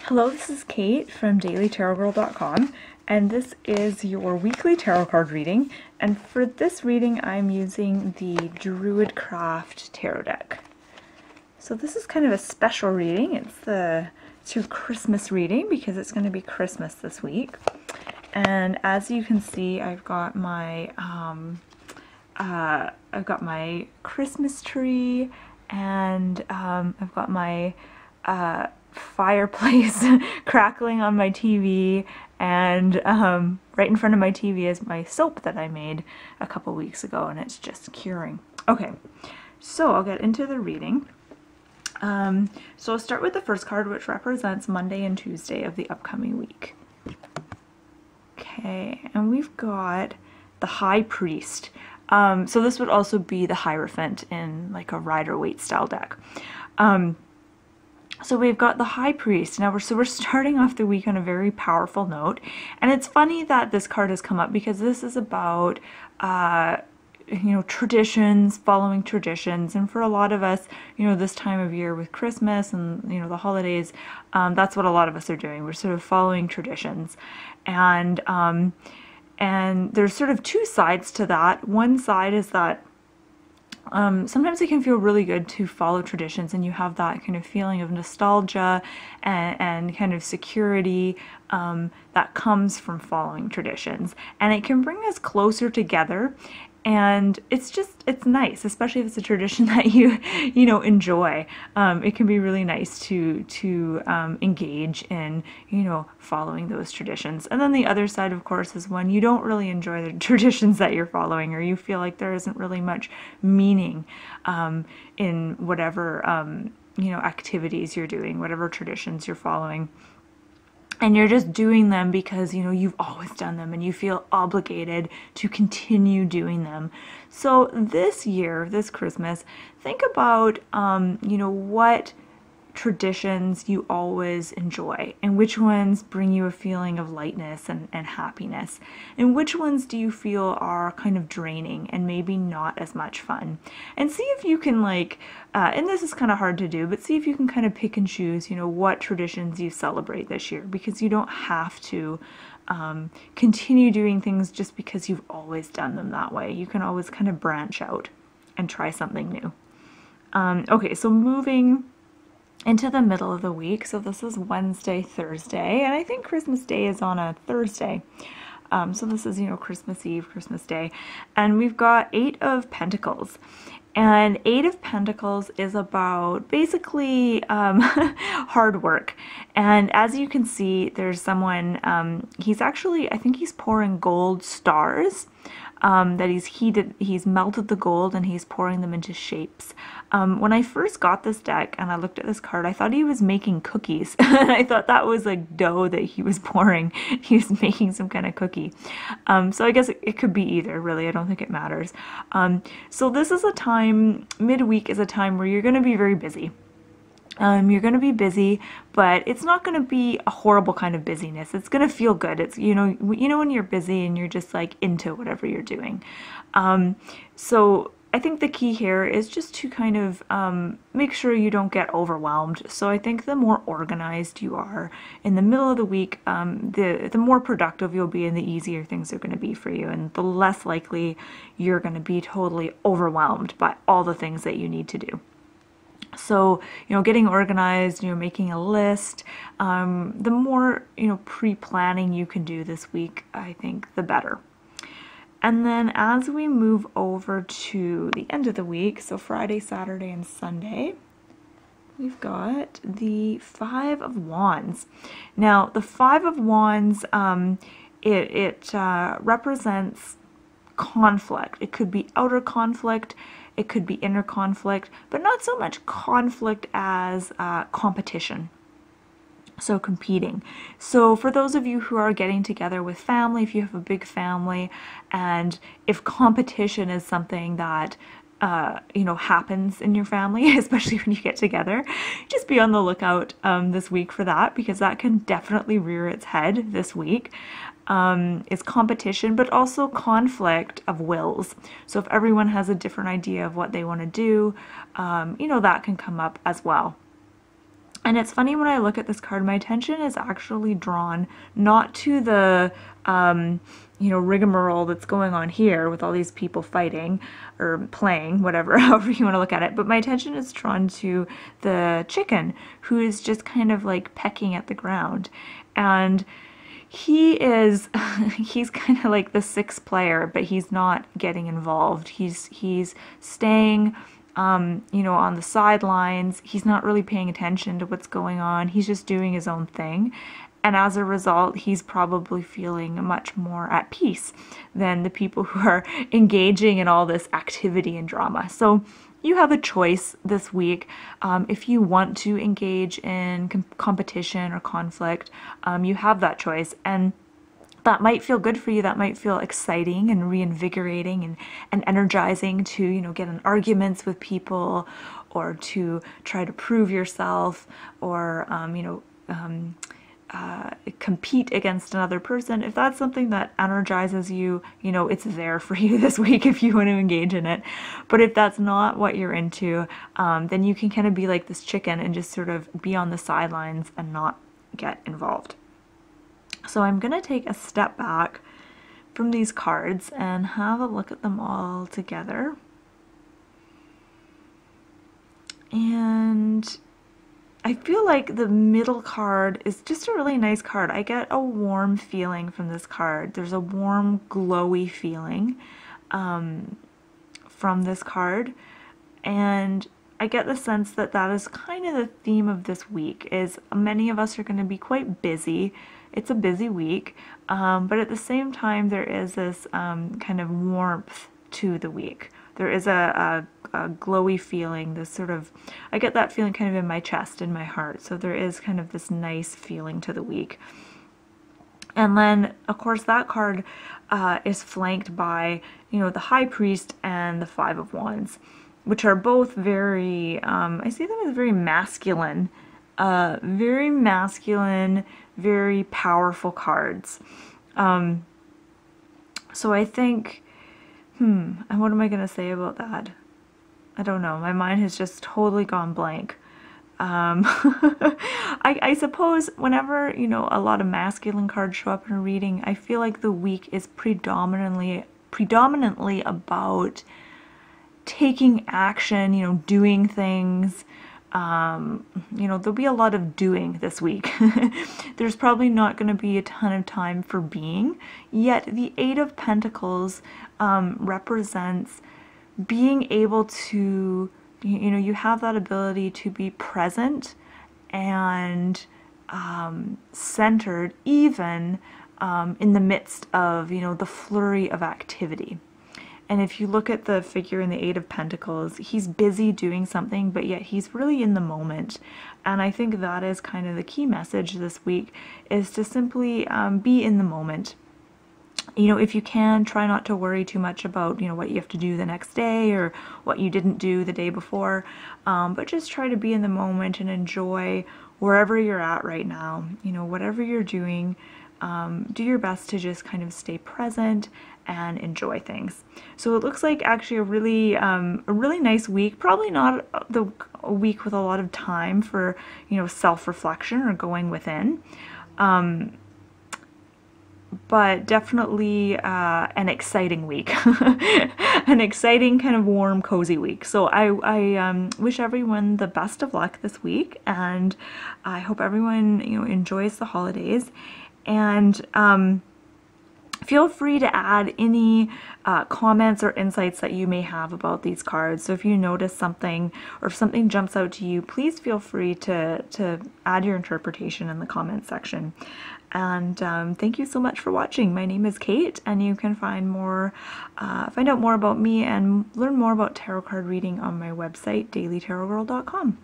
Hello, this is Kate from dailytarotgirl.com, and this is your weekly tarot card reading. And for this reading, I'm using the Druidcraft Tarot deck. So this is kind of a special reading. It's your Christmas reading because it's going to be Christmas this week. And as you can see, I've got my Christmas tree, and I've got my fireplace crackling on my TV, and right in front of my TV is my soap that I made a couple weeks ago, and it's just curing. Okay, so I'll get into the reading. So I'll start with the first card, which represents Monday and Tuesday of the upcoming week. Okay, and we've got the High Priest. So this would also be the Hierophant in like a Rider-Waite style deck. So we've got the High Priest. Now we're starting off the week on a very powerful note, and it's funny that this card has come up because this is about traditions, following traditions, and for a lot of us, this time of year with Christmas and the holidays, that's what a lot of us are doing. We're sort of following traditions, and there's sort of two sides to that. One side is that sometimes it can feel really good to follow traditions, and you have that kind of feeling of nostalgia and kind of security that comes from following traditions, and it can bring us closer together. And it's nice, especially if it's a tradition that you enjoy. It can be really nice to engage in following those traditions. And then the other side, of course, is when you don't really enjoy the traditions that you're following, or you feel like there isn't really much meaning in whatever activities you're doing, whatever traditions you're following. And you're just doing them because, you've always done them and you feel obligated to continue doing them. So this year, this Christmas, think about, what traditions you always enjoy and which ones bring you a feeling of lightness and happiness, and which ones do you feel are kind of draining and maybe not as much fun. And see if you can and this is kind of hard to do, but see if you can kind of pick and choose what traditions you celebrate this year, because you don't have to continue doing things just because you've always done them that way. You can always kind of branch out and try something new. Okay, so moving into the middle of the week. So this is Wednesday, Thursday, and I think Christmas Day is on a Thursday. So this is, Christmas Eve, Christmas Day, and we've got 8 of Pentacles. And 8 of Pentacles is about basically hard work. And as you can see, there's someone, he's actually, I think he's pouring gold stars. That he's melted the gold and he's pouring them into shapes. When I first got this deck and I looked at this card, I thought he was making cookies. I thought that was like dough that he was pouring. He was making some kind of cookie. So I guess it could be either, really. I don't think it matters. So this is a time, midweek is a time where you're going to be very busy. You're going to be busy, but it's not going to be a horrible kind of busyness. It's going to feel good. It's, when you're busy and you're just like into whatever you're doing. So I think the key here is just to kind of make sure you don't get overwhelmed. So I think the more organized you are in the middle of the week, the more productive you'll be and the easier things are going to be for you, and the less likely you're going to be totally overwhelmed by all the things that you need to do. So, getting organized, making a list, the more, pre-planning you can do this week, I think the better. And then as we move over to the end of the week, so Friday, Saturday, and Sunday, we've got the 5 of Wands. Now, the 5 of Wands, it represents conflict. It could be outer conflict, it could be inner conflict, but not so much conflict as competition. So competing. So for those of you who are getting together with family, if you have a big family, and if competition is something that happens in your family, especially when you get together, just be on the lookout this week for that, because that can definitely rear its head this week. Is competition, but also conflict of wills. So if everyone has a different idea of what they want to do, that can come up as well. And it's funny, when I look at this card, my attention is actually drawn not to the rigmarole that's going on here with all these people fighting or playing, whatever, however you want to look at it, but my attention is drawn to the chicken, who is just kind of like pecking at the ground. And he's kind of like the sixth player, but he's not getting involved. He's staying on the sidelines. He's not really paying attention to what's going on. He's just doing his own thing. And as a result, he's probably feeling much more at peace than the people who are engaging in all this activity and drama. So you have a choice this week. If you want to engage in competition or conflict, you have that choice. And that might feel good for you. That might feel exciting and reinvigorating and energizing to, get in arguments with people, or to try to prove yourself, or, compete against another person. If that's something that energizes you, it's there for you this week if you want to engage in it. But if that's not what you're into, then you can kind of be like this chicken and just sort of be on the sidelines and not get involved. So I'm going to take a step back from these cards and have a look at them all together. And I feel like the middle card is just a really nice card. I get a warm feeling from this card. There's a warm, glowy feeling from this card. And I get the sense that that is kind of the theme of this week, is many of us are going to be quite busy. It's a busy week, but at the same time, there is this kind of warmth to the week. There is a glowy feeling, this sort of, I get that feeling kind of in my chest, in my heart. So there is kind of this nice feeling to the week. And then, of course, that card is flanked by, the High Priest and the Five of Wands, which are both very, I see them as very masculine, very powerful cards. So I think, and what am I going to say about that? I don't know. My mind has just totally gone blank. I suppose whenever, a lot of masculine cards show up in a reading, I feel like the week is predominantly about taking action, doing things. There'll be a lot of doing this week. There's probably not going to be a ton of time for being, yet the Eight of Pentacles represents being able to, you have that ability to be present and centered, even in the midst of, the flurry of activity. And if you look at the figure in the Eight of Pentacles, he's busy doing something, but yet he's really in the moment. And I think that is kind of the key message this week, is to simply be in the moment. If you can, try not to worry too much about, what you have to do the next day or what you didn't do the day before, but just try to be in the moment and enjoy wherever you're at right now. Whatever you're doing, do your best to just kind of stay present and enjoy things. So it looks like actually a really nice week. Probably not a week with a lot of time for, self-reflection or going within. But definitely an exciting week, an exciting kind of warm, cozy week. So I wish everyone the best of luck this week, and I hope everyone enjoys the holidays. And feel free to add any comments or insights that you may have about these cards. So if you notice something, or if something jumps out to you, please feel free to add your interpretation in the comments section. And thank you so much for watching. My name is Kate, and you can find out more about me and learn more about tarot card reading on my website, dailytarotgirl.com.